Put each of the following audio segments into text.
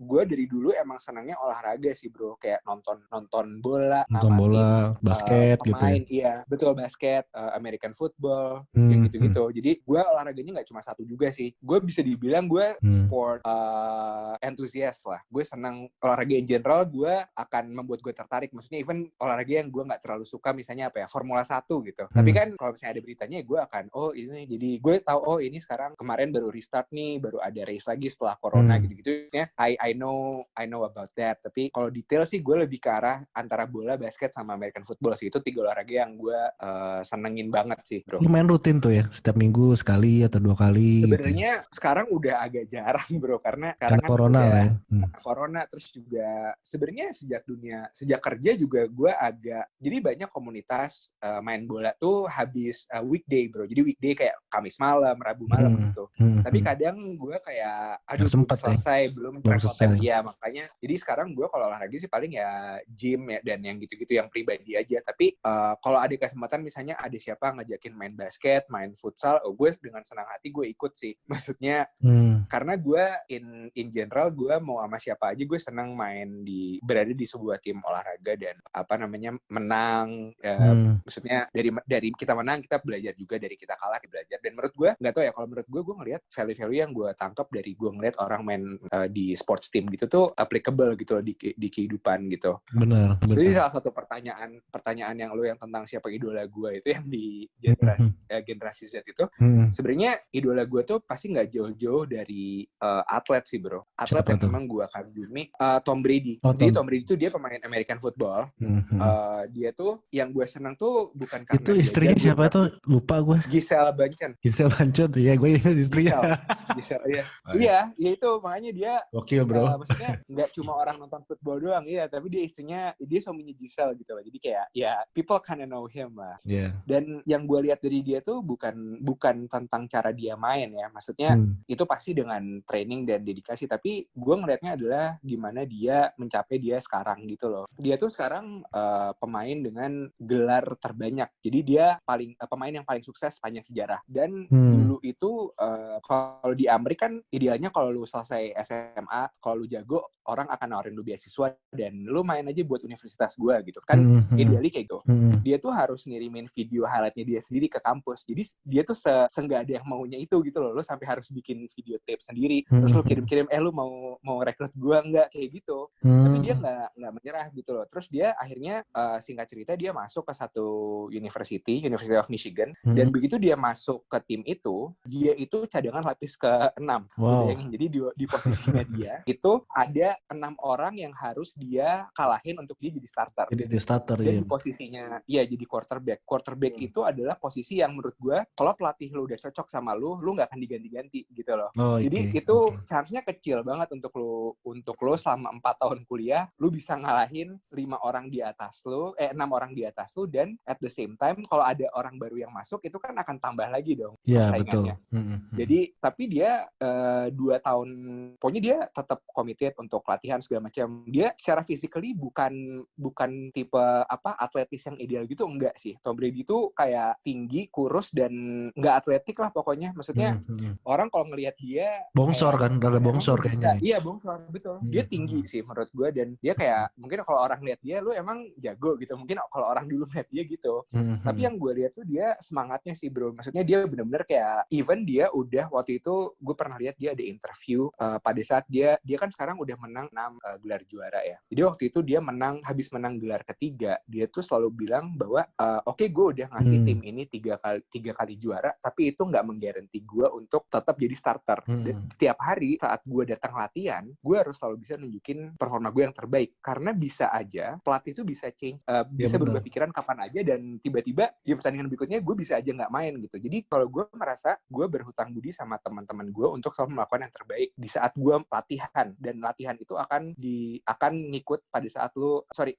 gue dari dulu emang senangnya olahraga sih bro, kayak nonton bola, Nonton bola, basket gitu ya. pemain, iya betul, basket, American football, yang gitu-gitu. Jadi gue olahraganya nggak cuma satu juga sih. Gue bisa dibilang gue sport enthusiast lah. Gue senang olahraga in general. Gue akan membuat gue tertarik. Maksudnya even olahraga yang gue nggak terlalu suka, misalnya apa ya, Formula 1 gitu. Tapi kan kalau misalnya ada beritanya, gue akan ini. Jadi gue tahu ini sekarang kemarin baru restart nih, baru ada race lagi setelah corona gitu-gitu. Ya, I know about that. Tapi kalau detail sih gue lebih ke arah antara bola, basket sama American football sih. Itu 3 olahraga yang gue senengin banget sih bro. Lu main rutin tuh ya, setiap minggu sekali atau 2 kali gitu ya? Sebenarnya sekarang udah agak jarang bro, karena sekarang Karena kan corona udah lah ya. corona, terus juga sebenarnya sejak kerja juga gue agak, jadi banyak komunitas main bola tuh habis weekday bro, jadi weekday kayak Kamis malam, Rabu malam gitu. Tapi kadang gue kayak Gak belum sempet selesai, ya, belum belum travel time, selesai. iya makanya jadi sekarang gue kalau olahraga sih paling ya gym ya, dan yang gitu-gitu yang pribadi aja. Tapi kalau ada kesempatan misalnya ada siapa ngajakin main basket, main futsal, gue dengan senang hati gue ikut sih. Maksudnya karena gue in general gue mau sama siapa aja gue senang berada di sebuah tim olahraga dan menang. Maksudnya dari kita menang kita belajar juga, dari kita kalah kita belajar. Dan menurut gue nggak tahu ya, kalau menurut gue ngelihat value-value yang gue tangkap dari gue ngelihat orang main di sports team gitu tuh applicable gitu loh di kehidupan gitu. Benar. Jadi salah satu pertanyaan yang lo yang tentang siapa idola gue itu yang di generasi Z itu, sebenarnya idola gue tuh pasti nggak jauh-jauh dari atlet sih bro. Atlet Siapa yang tuh? memang gue kagumi, Tom Brady. Oh, Jadi Tom. Tom Brady itu dia pemain American football. Dia tuh yang gue senang tuh bukan Itu karena dia istrinya jago, siapa tuh? Lupa gue. Giselle Bündchen. Giselle Bündchen, iya gue ingat istrinya. Giselle, iya itu makanya dia Gokil bro. maksudnya nggak cuma orang nonton football doang, iya, tapi dia istrinya, dia suaminya Giselle gitu loh. Jadi kayak ya people kinda know him lah. Yeah. Dan yang gue lihat dari dia tuh bukan tentang cara dia main ya, maksudnya itu pasti dengan training dan dedikasi, tapi gue ngelihatnya adalah gimana dia mencapai dia sekarang gitu loh. Dia tuh sekarang pemain dengan gelar terbanyak, jadi dia pemain yang paling sukses sepanjang sejarah. Dan dulu itu kalau di Amerika kan idealnya kalau lu selesai SMA, kalau lu jago, orang akan nawarin lu beasiswa dan lu main aja buat universitas gue gitu kan. Idealnya kayak gitu. Dia tuh harus ngirimin video highlightnya dia sendiri ke kampus. Jadi dia tuh nggak ada yang maunya itu gitu loh. Lu sampai harus bikin video tape sendiri, terus lu kirim-kirim, lu mau rekrut gue nggak, kayak gitu. Tapi dia nggak menyerah gitu loh. Terus dia akhirnya singkat cerita dia masuk ke satu University of Michigan, dan begitu dia masuk ke tim itu, dia itu cadangan lapis ke-6. Wow. Bayangin, jadi di posisinya dia itu ada 6 orang yang harus dia kalahin untuk dia jadi starter. Jadi starter. Dan di posisinya jadi quarterback. Quarterback itu adalah posisi yang menurut gue kalau pelatih lu udah cocok sama lu nggak akan diganti-ganti gitu loh. Jadi itu chance-nya kecil banget untuk lu selama 4 tahun kuliah lu bisa ngalahin 6 orang di atas lu dan at the same time kalau ada orang baru yang masuk itu kan akan tambah lagi dong persaingannya. Jadi tapi dia 2 tahun pokoknya dia tetap committed untuk latihan segala macam. Dia secara physically bukan tipe atletis yang ideal gitu, enggak sih. Tom Brady itu kayak tinggi, kurus, dan nggak atletik lah pokoknya. Maksudnya orang kalau ngelihat dia bongsor kayak, kan, rada bongsor kayaknya. Iya bongsor, betul. Dia tinggi sih menurut gue, dan dia kayak mungkin kalau orang lihat dia, lu emang jago gitu. Mungkin kalau orang dulu lihat dia gitu. Tapi yang gue lihat tuh dia semangatnya sih bro. Maksudnya dia benar-benar kayak, even dia udah waktu itu gue pernah lihat dia ada interview pada saat dia kan sekarang udah menang 6 gelar juara ya. Jadi waktu itu dia habis menang gelar ketiga, dia tuh selalu bilang bahwa oke, gue udah ngasih tim ini 3 kali juara, tapi itu nggak menggaranti gue untuk tetap jadi starter. Dan tiap hari saat gue datang latihan, gue harus selalu bisa nunjukin performa gue yang terbaik, karena bisa aja pelatih itu bisa bisa berubah pikiran kapan aja, dan tiba-tiba di pertandingan berikutnya gue bisa aja nggak main gitu. Jadi kalau gue merasa gue berhutang budi sama teman-teman gue untuk selalu melakukan yang terbaik di saat gue latihan, dan latihan itu akan ngikut pada saat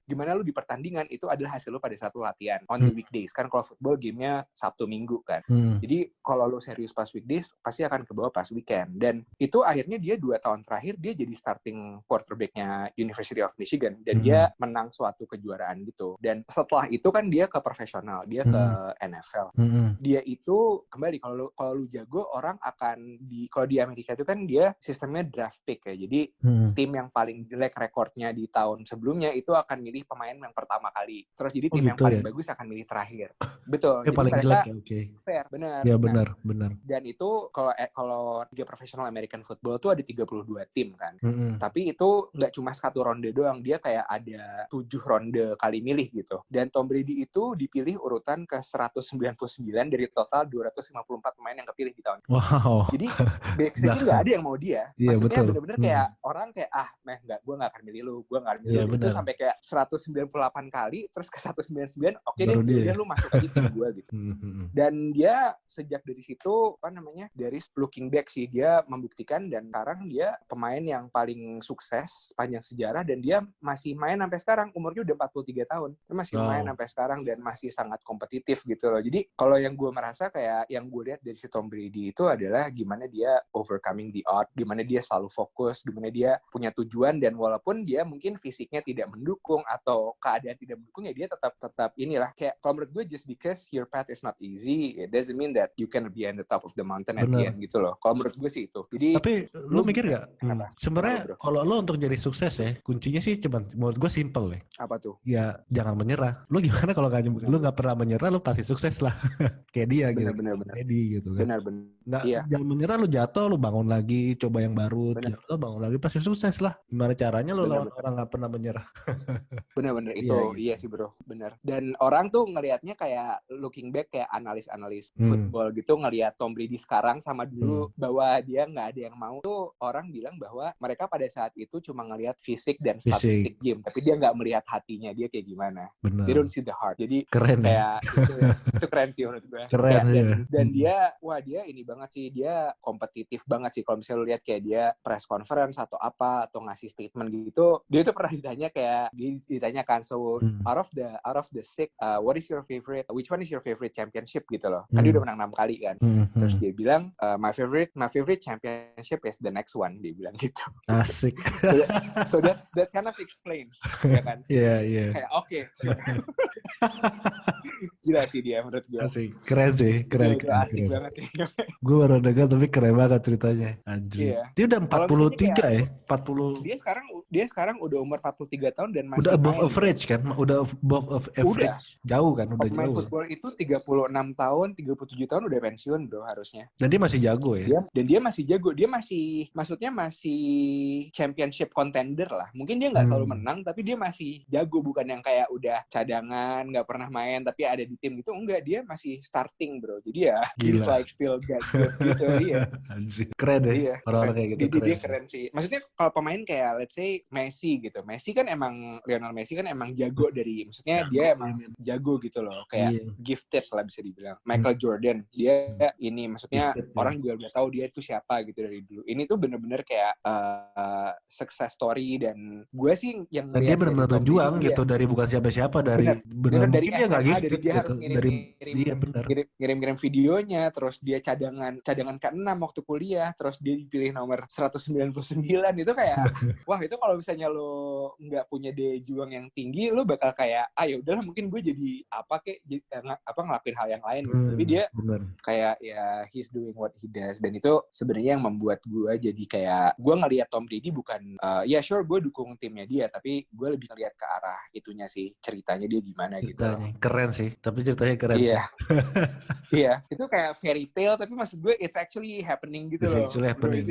gimana lu di pertandingan itu adalah hasil lu pada saat lu latihan on the weekdays kan. Kalau football gamenya Sabtu Minggu kan. Jadi kalau lu serius pas weekdays pasti akan kebawa pas weekend. Dan itu akhirnya dia 2 tahun terakhir dia jadi starting quarterbacknya University of Michigan, dan dia menang suatu kejuaraan gitu. Dan setelah itu kan dia ke profesional, dia ke NFL. Dia itu kembali, kalau lu jago, orang akan kalau di Amerika itu kan dia sistemnya draft pick ya. Jadi Jadi tim yang paling jelek rekornya di tahun sebelumnya itu akan milih pemain yang pertama kali. Terus jadi tim yang paling bagus akan milih terakhir. Betul. Jadi paling mereka jelek ya, fair, benar. Ya benar. Dan itu kalau Liga Profesional American Football tuh ada 32 tim kan. Tapi itu nggak cuma satu ronde doang, dia kayak ada 7 ronde kali milih gitu. Dan Tom Brady itu dipilih urutan ke 199 dari total 254 pemain yang kepilih di tahun ini. Wow. Jadi basically nggak ada yang mau dia. Maksudnya bener-bener kayak orang kayak gue nggak akan milih lu, gue nggak akan milih lu. Itu sampai kayak 198 kali, terus ke 199, oke deh, udah lu masuk aja tim gue gitu. Dan dia sejak dari situ dari looking back sih, dia membuktikan dan sekarang dia pemain yang paling sukses sepanjang sejarah, dan dia masih main sampai sekarang, umurnya udah 43 tahun. Dia masih main sampai sekarang dan masih sangat kompetitif gitu loh. Jadi kalau yang gue merasa kayak yang gue lihat dari si Tom Brady itu adalah gimana dia overcoming the odd, gimana dia selalu fokus, gimana dia punya tujuan, dan walaupun dia mungkin fisiknya tidak mendukung atau keadaan tidak mendukung, ya dia tetap inilah kayak, kalau menurut gue, just because your path is not easy, it doesn't mean that you can be on the top of the mountain at the end gitu loh. Kalau menurut gue sih itu. Jadi tapi lu mikir gak? Sebenarnya kalau lu untuk jadi sukses ya, kuncinya sih cuman menurut gue simple ya. Apa tuh? Ya jangan menyerah. Lu gimana kalau lu nggak pernah menyerah, lu pasti sukses lah. Kayak dia bener. gitu kan. Benar. Jangan menyerah, lu jatuh, lu bangun lagi, coba yang baru, jatuh, bangun lagi, pasti sukses lah. Gimana caranya lu lawan orang nggak pernah menyerah? Bener itu iya sih bro, bener. Dan orang tuh ngelihatnya kayak looking back, kayak analis football gitu, ngelihat Tom Brady sekarang sama dulu bahwa dia nggak ada yang mau. Tuh orang bilang bahwa mereka pada saat itu cuma ngelihat fisik dan statistik game, tapi dia nggak melihat hatinya dia kayak gimana. Bener. They don't see the heart. Jadi keren kayak itu keren sih menurut gue. Keren ya. Dan dia ini banget sih, dia kompetitif banget sih. Kalau misalnya lu lihat kayak dia press conference atau apa, atau ngasih statement gitu, dia tuh pernah ditanya kayak ditanyakan, so out of the six, which one is your favorite championship gitu loh. Kan dia udah menang 6 kali kan. Terus dia bilang my favorite championship is the next one, dia bilang gitu. Asik. so that kind of explains, ya kan? Iya. Kayak oke, sure. Gila sih dia menurut gue. Asik. Keren sih, keren. Asik banget sih. Gue baru dengar tapi keren banget ceritanya. Anjir. Iya. Dia udah 43 ya? 40. Dia sekarang udah umur 43 tahun dan masih udah above main. Average kan? Udah above average. Udah. Jauh kan? Udah pemain jauh. Football itu 36 tahun, 37 tahun udah pensiun bro harusnya. Dan dia masih jago ya? Dan dia masih jago. Dia maksudnya masih championship contender lah. Mungkin dia nggak selalu menang, tapi dia masih jago. Bukan yang kayak udah cadangan, nggak pernah main, tapi ada di tim gitu. Enggak, dia masih starting bro. Jadi ya, he's like still that good gitu. Iya. Keren deh. Iya, orang-orang kayak gitu dia keren sih. Maksudnya kalau pemain kayak let's say Messi gitu. Lionel Messi kan emang jago dari, maksudnya dia emang jago gitu loh. Kayak gifted lah bisa dibilang. Michael Jordan, dia ini maksudnya gifted, orang juga udah tahu dia itu siapa gitu dari dulu. Ini tuh bener-bener kayak success story, dan gue sih yang dan dia benar-benar berjuang gitu, dari bukan siapa-siapa, dari benar dari dia nggak gifted dari dia harus ngirim videonya, terus dia cadangan ke-6 waktu kuliah, terus dia dipilih nomor 199. Itu kayak wah, itu kalau misalnya lo nggak punya daya juang yang tinggi, lo bakal kayak ya udahlah, mungkin gue jadi ngelakuin hal yang lain gitu. Tapi dia kayak ya he's doing what he does, dan itu sebenarnya yang membuat gue jadi kayak, gue ngelihat Tom Brady bukan sure gue dukung timnya dia, tapi gue lebih ngelihat ke arah itunya sih, ceritanya dia gimana ceritanya. Gitu. Keren sih, tapi ceritanya keren sih. Iya, itu kayak fairy tale, tapi maksud gue it's actually happening gitu loh. It's actually happening.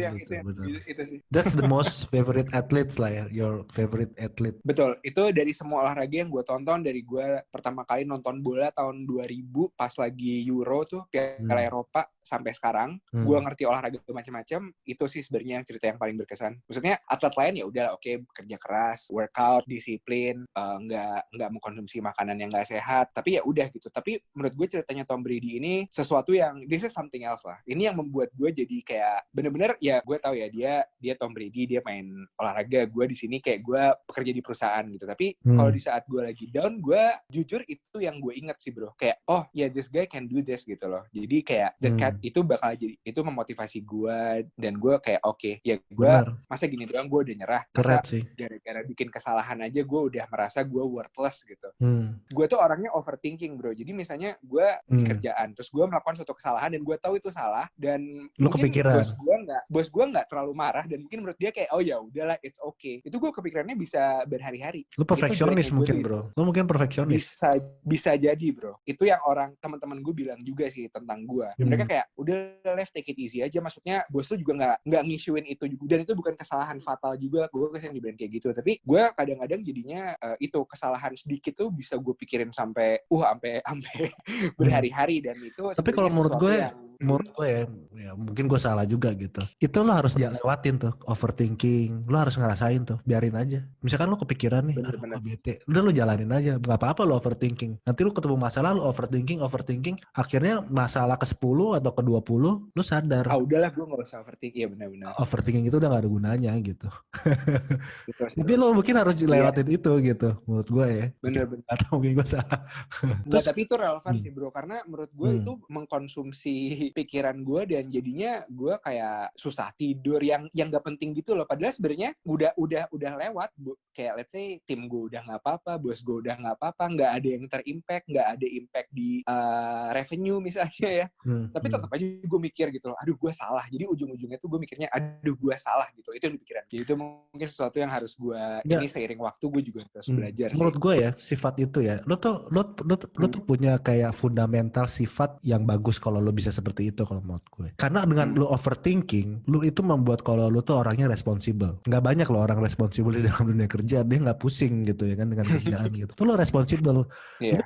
Itu sih. That's the most favorite athletes lah ya, your favorite athlete. Betul, itu dari semua olahraga yang gue tonton, dari gue pertama kali nonton bola tahun 2000 pas lagi Euro tuh, Piala Eropa, sampai sekarang gue ngerti olahraga macam-macam. Itu sih sebenarnya yang cerita yang paling berkesan. Maksudnya atlet lain ya udah oke, kerja keras, workout, disiplin, nggak mengkonsumsi makanan yang nggak sehat, tapi ya udah gitu. Tapi menurut gue ceritanya Tom Brady ini sesuatu yang this is something else lah. Ini yang membuat gue jadi kayak bener-bener ya, gue tahu ya dia Tom Brady, dia main olahraga, gue di sini kayak gue bekerja di perusahaan gitu. Tapi kalau di saat gue lagi down, gue jujur itu yang gue inget sih bro, kayak oh ya, this guy can do this gitu loh. Jadi kayak that kind itu bakal jadi, itu memotivasi gue, dan gue kayak oke, ya gue masa gini doang gue udah nyerah, masa gara-gara bikin kesalahan aja gue udah merasa gue worthless gitu. Gue tuh orangnya overthinking bro, jadi misalnya gue di kerjaan terus gue melakukan suatu kesalahan dan gue tahu itu salah, dan lu mungkin kepikiran. bos gue nggak terlalu marah, dan mungkin menurut dia kayak oh ya udahlah it's okay, itu gue kepikirannya bisa berhari-hari. Lu perfeksionis mungkin bro, lu mungkin perfeksionis. Bisa jadi bro, itu yang orang teman-teman gue bilang juga sih tentang gue. Mereka kayak udah let's take it easy aja, maksudnya bos lu juga nggak ngisuin itu juga, dan itu bukan kesalahan fatal juga. Gue kesini dibilang kayak gitu, tapi gue kadang-kadang jadinya itu kesalahan sedikit tuh bisa gue pikirin sampai berhari-hari, dan itu. Tapi kalau menurut gue ya mungkin gue salah juga gitu. Itu lo harus lewatin tuh overthinking, lo harus ngerasain tuh, biarin aja. Misalkan lo kepikiran nih, bete, udah lo jalanin aja, nggak apa-apa lo overthinking. Nanti lo ketemu masalah, lo overthinking, akhirnya masalah ke-10 atau ke-20 lo sadar. Udahlah gue nggak usah overthinking, ya benar-benar. Overthinking itu udah nggak ada gunanya gitu. Tapi lo mungkin harus lewatin itu gitu, menurut gue ya. Bener-bener. Atau mungkin gue salah. Terus, tapi itu relevan sih bro, karena menurut gue itu mengkonsumsi pikiran gue, dan jadinya gue kayak susah tidur yang gak penting gitu loh. Padahal sebenarnya udah lewat, kayak let's say tim gue udah nggak apa-apa, bos gue udah nggak apa-apa, nggak ada yang terimpact, nggak ada impact di revenue misalnya ya. Tapi tetap aja gue mikir gitu loh, aduh gue salah. Jadi ujung-ujungnya tuh gue mikirnya aduh gue salah gitu. Itu yang dipikiran. Jadi itu mungkin sesuatu yang harus gue ini seiring waktu gue juga harus belajar. Menurut gue ya sifat itu ya, lo tuh punya kayak fundamental sifat yang bagus kalau lo bisa seperti itu kalau menurut gue. Karena dengan lo overthinking, lo itu membuat kalau lo tuh orangnya responsible. Nggak banyak lo orang responsible di dalam dunia kerja, dia nggak pusing gitu ya kan dengan kerjaan gitu. Tuh lo responsible. Lo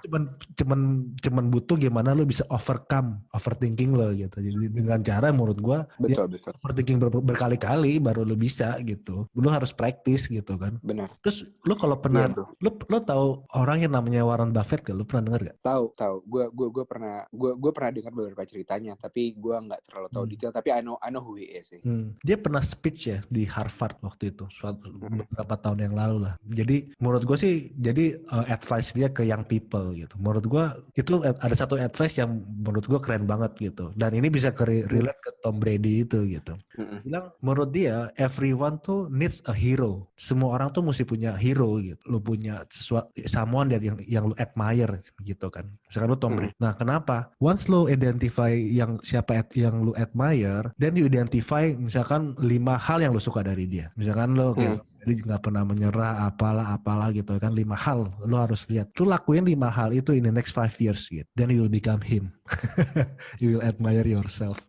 cuman butuh gimana lo bisa overcome overthinking lo gitu. Jadi dengan cara menurut gue, betul. overthinking berkali-kali baru lo bisa gitu. Lo harus praktis gitu kan. Benar. Terus lo kalau pernah, lo tahu orang yang namanya Warren Buffett gak? Lo pernah dengar gak? Tahu. Gue pernah dengar beberapa ceritanya, tapi gue nggak terlalu tahu detail. Tapi I know who he is sih. Dia pernah speech ya di Harvard waktu itu, beberapa tahun yang lalu lah. Jadi menurut gue sih, jadi advice dia ke young people gitu. Menurut gue itu ada satu advice yang menurut gue keren banget gitu. Dan ini bisa relate ke Tom Brady itu gitu. Bilang menurut dia everyone tuh needs a hero. Semua orang tuh mesti punya hero gitu. Lu punya sesuatu, someone yang lu admire gitu kan. Misalkan lu Tom Brady. Nah kenapa? Once lu identify siapa yang lu admire, then you identify misalkan 5 hal yang lu suka dari dia. Misalkan lu gitu, jadi nggak pernah menyerah apalah gitu kan. 5 hal lu harus lihat. Lu lakuin 5 hal itu in the next 5 years gitu. Then you will become him. You will admire yourself.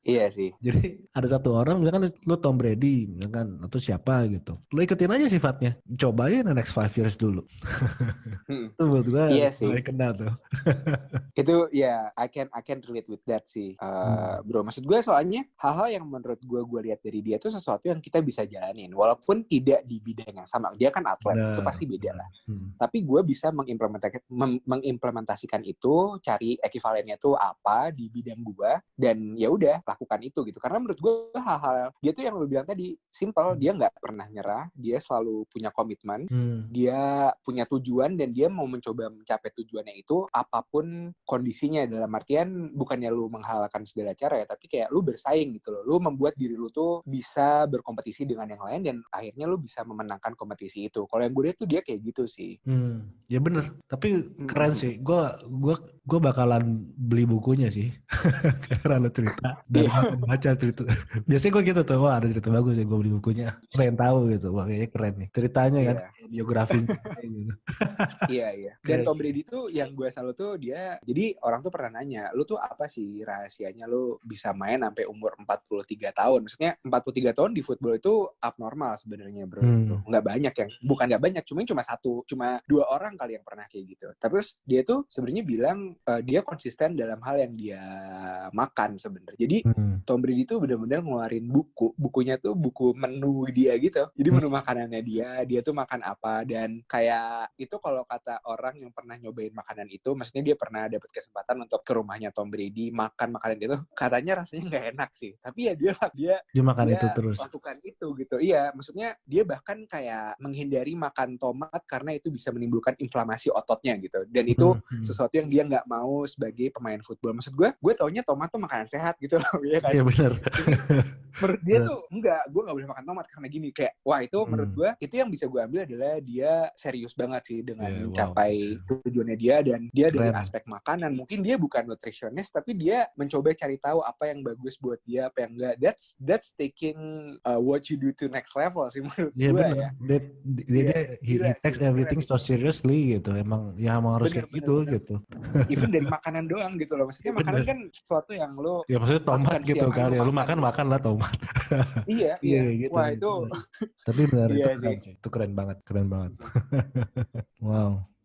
Iya sih. Jadi ada satu orang misalkan lu Tom Brady misalkan atau siapa gitu. Lu ikutin aja sifatnya. Cobain the next 5 years dulu. Itu menurut gue iya sih. Kena tuh. Itu ya I can relate with that sih. Bro, maksud gue soalnya hal-hal yang menurut gue lihat dari dia tuh sesuatu yang kita bisa jalanin walaupun tidak di bidang yang sama. Dia kan atlet, itu pasti beda lah. Tapi gue bisa mengimplementasikan itu, cari ekivalennya tuh apa di bidang gue, dan ya udah lakukan itu gitu. Karena menurut gue hal-hal dia tuh yang lu bilang tadi simple, dia nggak pernah nyerah, dia selalu punya komitmen, dia punya tujuan, dan dia mau mencoba mencapai tujuannya itu apapun kondisinya. Dalam artian bukannya lu menghalalkan segala cara ya, tapi kayak lu bersaing gitu loh. Lu membuat diri lu tuh bisa berkompetisi dengan yang lain, dan akhirnya lu bisa memenangkan kompetisi itu. Kalau yang gue lihat tuh dia kayak gitu sih. Ya bener, tapi keren sih. Gue bakalan beli bukunya sih. Karena lu cerita dan baca cerita. Biasanya gue gitu tuh, wah ada cerita bagus ya, gue beli bukunya. Pengen tahu gitu, wah kayaknya keren nih ceritanya kan, biografi gitu. Iya. Dan Tom Brady tuh yang gue selalu tuh dia, jadi orang tuh pernah nanya, lu tuh apa sih rahasianya lu bisa main sampai umur 43 tahun? Maksudnya 43 tahun di football itu abnormal sebenarnya bro. Nggak banyak yang, bukan nggak banyak, cuma 2 orang kali yang pernah kayak gitu. Terus dia tuh sebenarnya bilang dia konsisten dalam hal yang dia makan sebenarnya. Jadi Tom Brady tuh benar-benar ngeluarin bukunya tuh buku menu dia gitu. Jadi menu makanannya dia tuh makan apa, dan kayak itu kalau kata orang yang pernah nyobain makanan itu, maksudnya dia pernah dapet kesempatan untuk ke rumahnya Tom Brady makan makanan itu, katanya rasanya nggak enak sih. Tapi ya dia makan itu terus. Lakukan itu gitu. Iya, maksudnya dia bahkan kayak menghindari makan tomat karena itu bisa menimbulkan inflamasi ototnya gitu. Dan itu sesuatu yang dia nggak mau sebagai pemain football. Maksud gue taunya tomat tuh makanan sehat gitu loh, ya kan? Iya benar. Menurut dia tuh enggak, gue nggak boleh makan tomat karena gini, kayak wah itu menurut gue itu yang bisa gue ambil adalah dia serius banget sih dengan mencapai tujuannya dia, dan dia dari aspek makanan mungkin dia bukan nutritionist tapi dia mencoba cari tahu apa yang bagus buat dia, apa yang enggak. That's taking what you do to next level sih menurut gue ya. He takes everything so seriously gitu. Emang harus kayak gitu gitu. Even dari makanan doang gitu loh. Maksudnya makanan kan sesuatu yang lo ya maksudnya tomat gitu kan ya, lu makan lah tomat. Iya gitu. Wah itu tapi benar iya itu keren sih. Itu keren banget. Wow.